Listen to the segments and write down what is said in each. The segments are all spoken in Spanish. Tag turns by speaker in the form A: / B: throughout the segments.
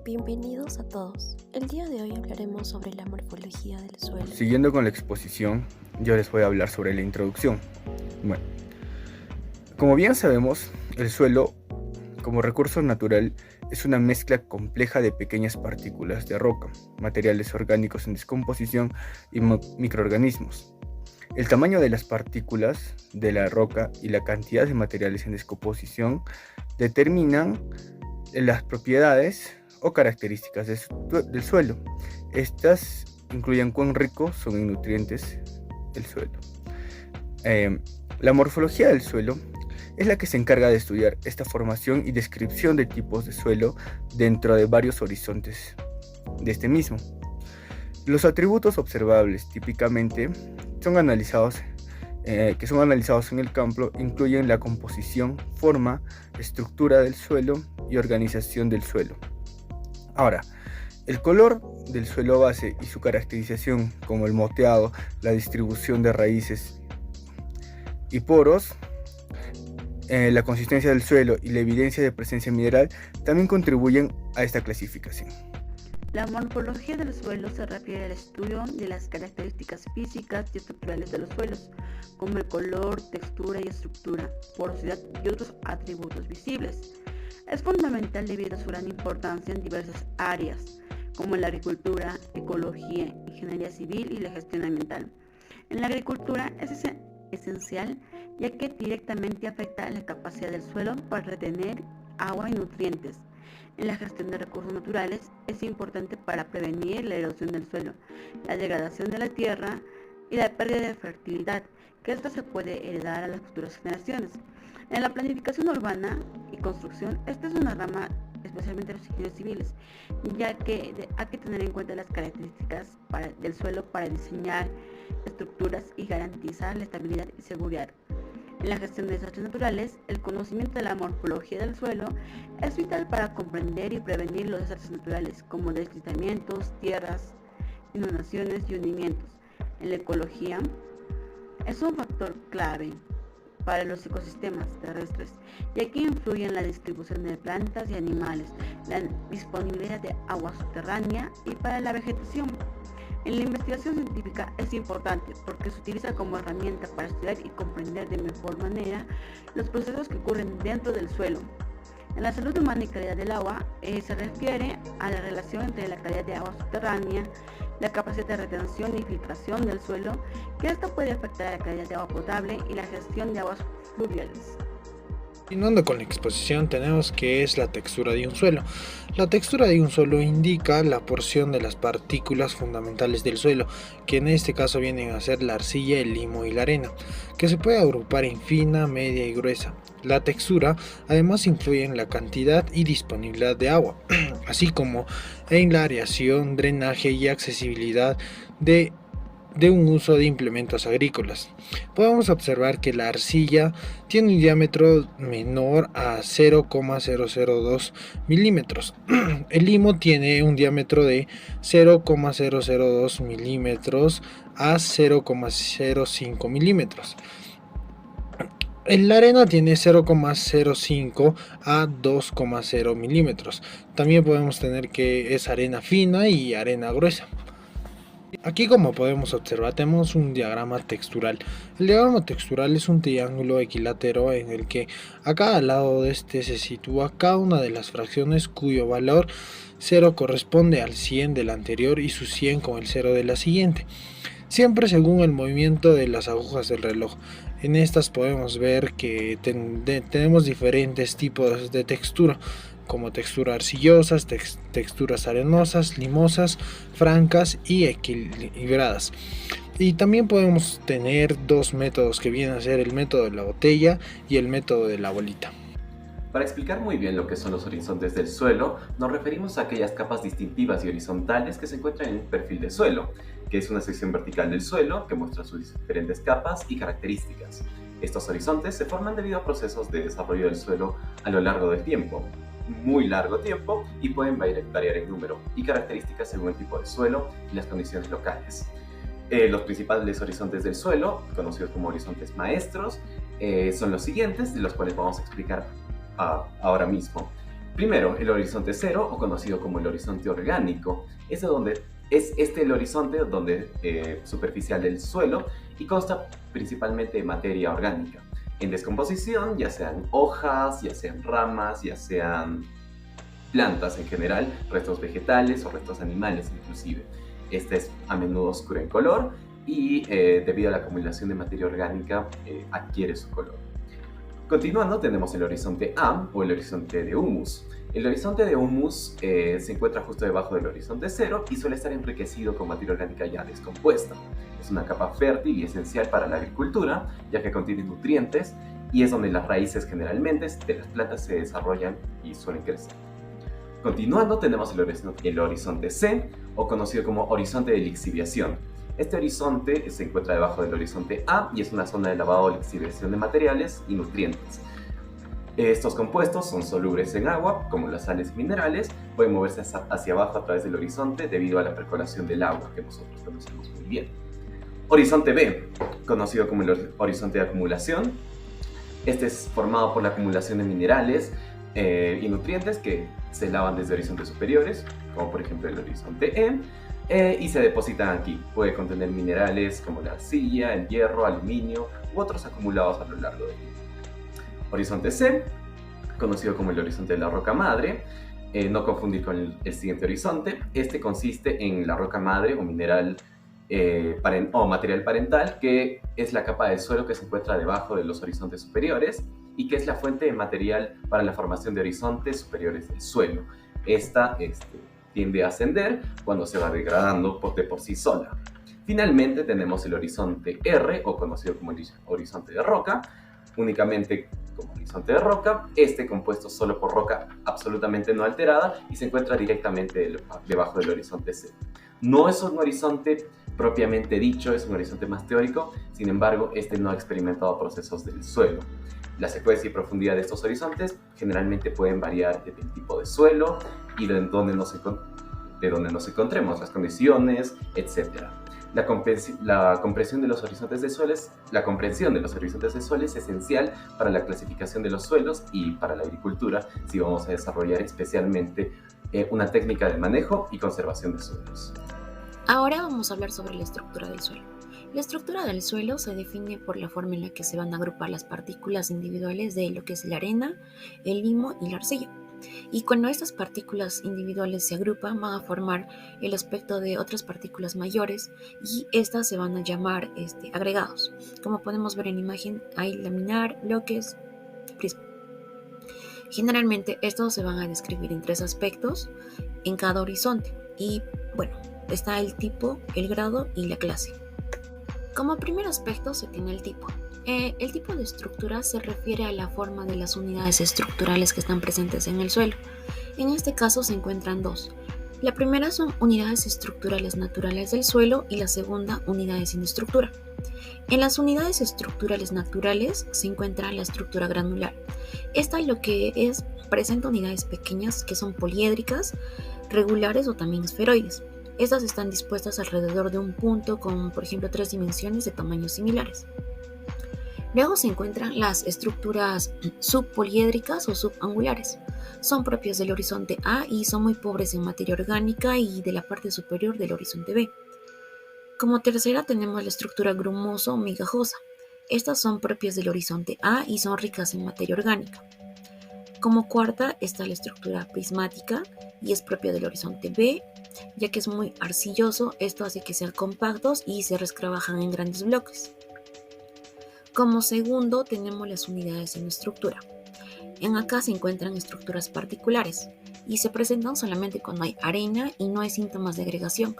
A: Bienvenidos a todos. El día de hoy hablaremos sobre la morfología del suelo.
B: Siguiendo con la exposición, yo les voy a hablar sobre la introducción. Bueno, como bien sabemos, el suelo, como recurso natural, es una mezcla compleja de pequeñas partículas de roca, materiales orgánicos en descomposición y microorganismos. El tamaño de las partículas de la roca y la cantidad de materiales en descomposición determinan las propiedades o características del suelo. Estas incluyen cuán rico son en nutrientes el suelo. La morfología del suelo es la que se encarga de estudiar esta formación y descripción de tipos de suelo dentro de varios horizontes de este mismo. Los atributos observables típicamente son analizados en el campo incluyen la composición, forma, estructura del suelo y organización del suelo. Ahora, el color del suelo base y su caracterización como el moteado, la distribución de raíces y poros, la consistencia del suelo y la evidencia de presencia mineral también contribuyen a esta clasificación.
C: La morfología del suelo se refiere al estudio de las características físicas y estructurales de los suelos, como el color, textura y estructura, porosidad y otros atributos visibles. Es fundamental debido a su gran importancia en diversas áreas, como en la agricultura, ecología, ingeniería civil y la gestión ambiental. En la agricultura es esencial, ya que directamente afecta a la capacidad del suelo para retener agua y nutrientes. En la gestión de recursos naturales es importante para prevenir la erosión del suelo, la degradación de la tierra y la pérdida de fertilidad, que esta se puede heredar a las futuras generaciones. En la planificación urbana y construcción, esta es una rama especialmente de los ingenieros civiles, ya que hay que tener en cuenta las características del suelo para diseñar estructuras y garantizar la estabilidad y seguridad. En la gestión de desastres naturales, el conocimiento de la morfología del suelo es vital para comprender y prevenir los desastres naturales, como deslizamientos, tierras, inundaciones y hundimientos. En la ecología, es un factor clave para los ecosistemas terrestres, ya que influye en la distribución de plantas y animales, la disponibilidad de agua subterránea y para la vegetación. En la investigación científica es importante porque se utiliza como herramienta para estudiar y comprender de mejor manera los procesos que ocurren dentro del suelo. En la salud humana y calidad del agua se refiere a la relación entre la calidad de agua subterránea, la capacidad de retención y filtración del suelo, que esto puede afectar a la calidad de agua potable y la gestión de aguas fluviales.
D: Continuando con la exposición, tenemos que es la textura de un suelo. La textura de un suelo indica la porción de las partículas fundamentales del suelo, que en este caso vienen a ser la arcilla, el limo y la arena, que se puede agrupar en fina, media y gruesa. La textura además influye en la cantidad y disponibilidad de agua, así como en la aireación, drenaje y accesibilidad de un uso de implementos agrícolas. Podemos observar que la arcilla tiene un diámetro menor a 0,002 milímetros. El limo tiene un diámetro de 0,002 milímetros a 0,05 milímetros. La arena tiene 0,05 a 2,0 milímetros. También podemos tener que es arena fina y arena gruesa. Aquí, como podemos observar, tenemos un diagrama textural. El diagrama textural es un triángulo equilátero en el que a cada lado de este se sitúa cada una de las fracciones cuyo valor 0 corresponde al 100 del anterior y su 100 con el 0 de la siguiente, siempre según el movimiento de las agujas del reloj. En estas podemos ver que tenemos diferentes tipos de textura, como texturas arcillosas, texturas arenosas, limosas, francas y equilibradas. Y también podemos tener dos métodos que vienen a ser el método de la botella y el método de la bolita.
E: Para explicar muy bien lo que son los horizontes del suelo, nos referimos a aquellas capas distintivas y horizontales que se encuentran en un perfil de suelo, que es una sección vertical del suelo que muestra sus diferentes capas y características. Estos horizontes se forman debido a procesos de desarrollo del suelo a lo largo del tiempo, muy largo tiempo, y pueden variar en número y características según el tipo de suelo y las condiciones locales. Los principales horizontes del suelo, conocidos como horizontes maestros, son los siguientes, de los cuales vamos a explicar ahora mismo. Primero, el horizonte cero, o conocido como el horizonte orgánico. Es el horizonte superficial del suelo y consta principalmente de materia orgánica, en descomposición, ya sean hojas, ya sean ramas, ya sean plantas en general, restos vegetales o restos animales inclusive. Este es a menudo oscuro en color y debido a la acumulación de materia orgánica adquiere su color. Continuando, tenemos el horizonte A, o el horizonte de humus. El horizonte de humus se encuentra justo debajo del horizonte cero y suele estar enriquecido con materia orgánica ya descompuesta. Es una capa fértil y esencial para la agricultura, ya que contiene nutrientes y es donde las raíces generalmente de las plantas se desarrollan y suelen crecer. Continuando, tenemos el horizonte C, o conocido como horizonte de lixiviación. Este horizonte se encuentra debajo del horizonte A y es una zona de lavado o lixiviación de materiales y nutrientes. Estos compuestos son solubles en agua, como las sales y minerales, pueden moverse hacia abajo a través del horizonte debido a la percolación del agua, que nosotros conocemos muy bien. Horizonte B, conocido como el horizonte de acumulación. Este es formado por la acumulación de minerales y nutrientes que se lavan desde horizontes superiores, como por ejemplo el horizonte E, y se depositan aquí. Puede contener minerales como la arcilla, el hierro, aluminio u otros acumulados a lo largo del tiempo. Horizonte C, conocido como el horizonte de la roca madre, no confundir con el siguiente horizonte. Este consiste en la roca madre o mineral o material parental, que es la capa del suelo que se encuentra debajo de los horizontes superiores y que es la fuente de material para la formación de horizontes superiores del suelo. Esta tiende a ascender cuando se va degradando de por sí sola. Finalmente tenemos el horizonte R, o conocido como el horizonte de roca, únicamente como horizonte de roca, compuesto solo por roca absolutamente no alterada y se encuentra directamente debajo del horizonte C. No es un horizonte propiamente dicho, es un horizonte más teórico, sin embargo, no ha experimentado procesos del suelo. La secuencia y profundidad de estos horizontes generalmente pueden variar del tipo de suelo y de donde nos encontremos, las condiciones, etc. La comprensión de los horizontes de suelo es esencial para la clasificación de los suelos y para la agricultura, si vamos a desarrollar especialmente una técnica de manejo y conservación de suelos.
A: Ahora vamos a hablar sobre la estructura del suelo. La estructura del suelo se define por la forma en la que se van a agrupar las partículas individuales de lo que es la arena, el limo y la arcilla. Y cuando estas partículas individuales se agrupan, van a formar el aspecto de otras partículas mayores y estas se van a llamar agregados. Como podemos ver en la imagen, hay laminar, bloques, prisma. Generalmente estos se van a describir en 3 aspectos en cada horizonte. Y bueno, está el tipo, el grado y la clase. Como primer aspecto se tiene el tipo. El tipo de estructura se refiere a la forma de las unidades estructurales que están presentes en el suelo. En este caso se encuentran 2. La primera son unidades estructurales naturales del suelo y la segunda unidades sin estructura. En las unidades estructurales naturales se encuentra la estructura granular. Esta lo que es presenta unidades pequeñas que son poliédricas, regulares o también esferoides. Estas están dispuestas alrededor de un punto con, por ejemplo, 3 dimensiones de tamaños similares. Luego se encuentran las estructuras subpoliédricas o subangulares. Son propias del horizonte A y son muy pobres en materia orgánica y de la parte superior del horizonte B. Como tercera tenemos la estructura grumosa o migajosa. Estas son propias del horizonte A y son ricas en materia orgánica. Como cuarta está la estructura prismática y es propia del horizonte B, ya que es muy arcilloso. Esto hace que sean compactos y se resquebrajan en grandes bloques. Como segundo tenemos las unidades en estructura. En acá se encuentran estructuras particulares y se presentan solamente cuando hay arena y no hay síntomas de agregación,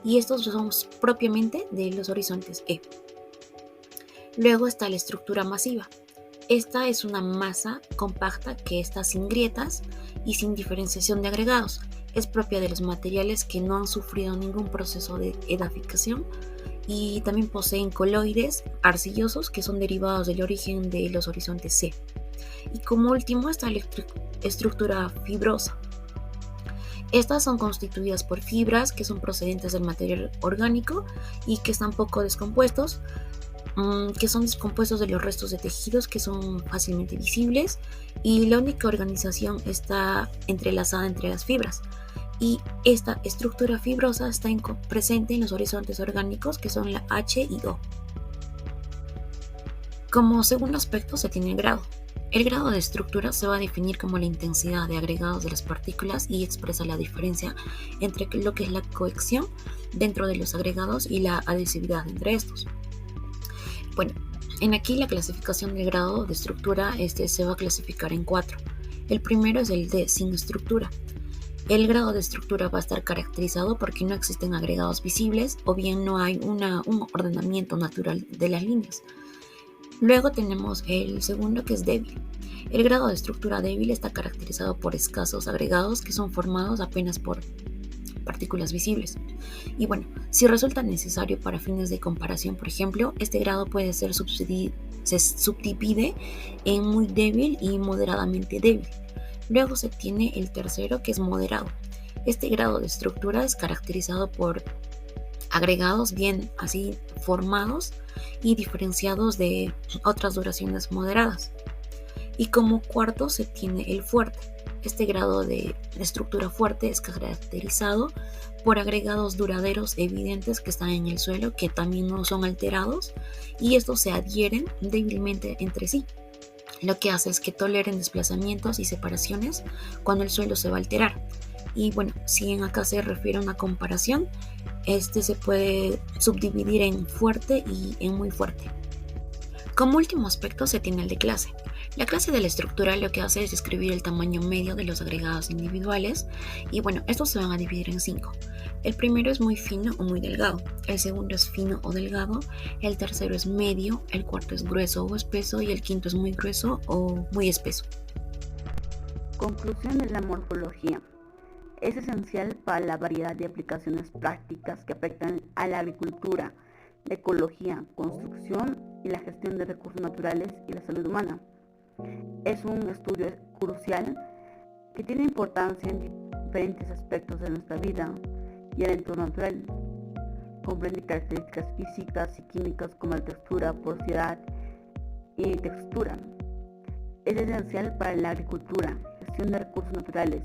A: y estos son propiamente de los horizontes E. Luego está la estructura masiva. Esta es una masa compacta que está sin grietas y sin diferenciación de agregados. Es propia de los materiales que no han sufrido ningún proceso de edificación y también poseen coloides arcillosos que son derivados del origen de los horizontes C. Y como último está la estructura fibrosa. Estas son constituidas por fibras que son procedentes del material orgánico y que están poco descompuestos, que son descompuestos de los restos de tejidos que son fácilmente visibles, y la única organización está entrelazada entre las fibras. Y esta estructura fibrosa está presente en los horizontes orgánicos, que son la H y O. Como segundo aspecto se tiene el grado. El grado de estructura se va a definir como la intensidad de agregados de las partículas y expresa la diferencia entre lo que es la cohesión dentro de los agregados y la adhesividad entre estos. Bueno, aquí la clasificación del grado de estructura se va a clasificar en 4. El primero es el de sin estructura. El grado de estructura va a estar caracterizado porque no existen agregados visibles o bien no hay un ordenamiento natural de las líneas. Luego tenemos el segundo, que es débil. El grado de estructura débil está caracterizado por escasos agregados que son formados apenas por partículas visibles. Y bueno, si resulta necesario para fines de comparación, por ejemplo, este grado puede ser se subdivide en muy débil y moderadamente débil. Luego se tiene el tercero, que es moderado. Este grado de estructura es caracterizado por agregados bien así formados y diferenciados de otras duraciones moderadas. Y como cuarto se tiene el fuerte. Este grado de estructura fuerte es caracterizado por agregados duraderos evidentes que están en el suelo, que también no son alterados, y estos se adhieren débilmente entre sí. Lo que hace es que toleren desplazamientos y separaciones cuando el suelo se va a alterar. Y bueno, si acá se refiere a una comparación, se puede subdividir en fuerte y en muy fuerte. Como último aspecto se tiene el de clase. La clase de la estructura lo que hace es describir el tamaño medio de los agregados individuales, y bueno, estos se van a dividir en 5. El primero es muy fino o muy delgado, el segundo es fino o delgado, el tercero es medio, el cuarto es grueso o espeso y el quinto es muy grueso o muy espeso.
C: Conclusión de la morfología. Es esencial para la variedad de aplicaciones prácticas que afectan a la agricultura, la ecología, construcción y la gestión de recursos naturales y la salud humana. Es un estudio crucial que tiene importancia en diferentes aspectos de nuestra vida y el entorno natural. Comprende características físicas y químicas como la textura, porosidad y textura. Es esencial para la agricultura, gestión de recursos naturales,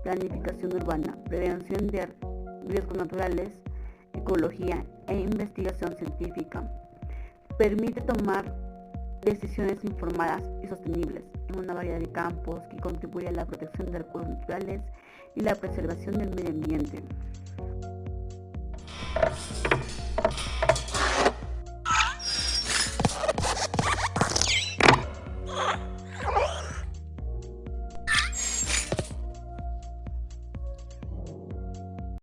C: planificación urbana, prevención de riesgos naturales, ecología e investigación científica. Permite tomar decisiones informadas y sostenibles en una variedad de campos que contribuye a la protección de recursos naturales y la preservación del medio ambiente.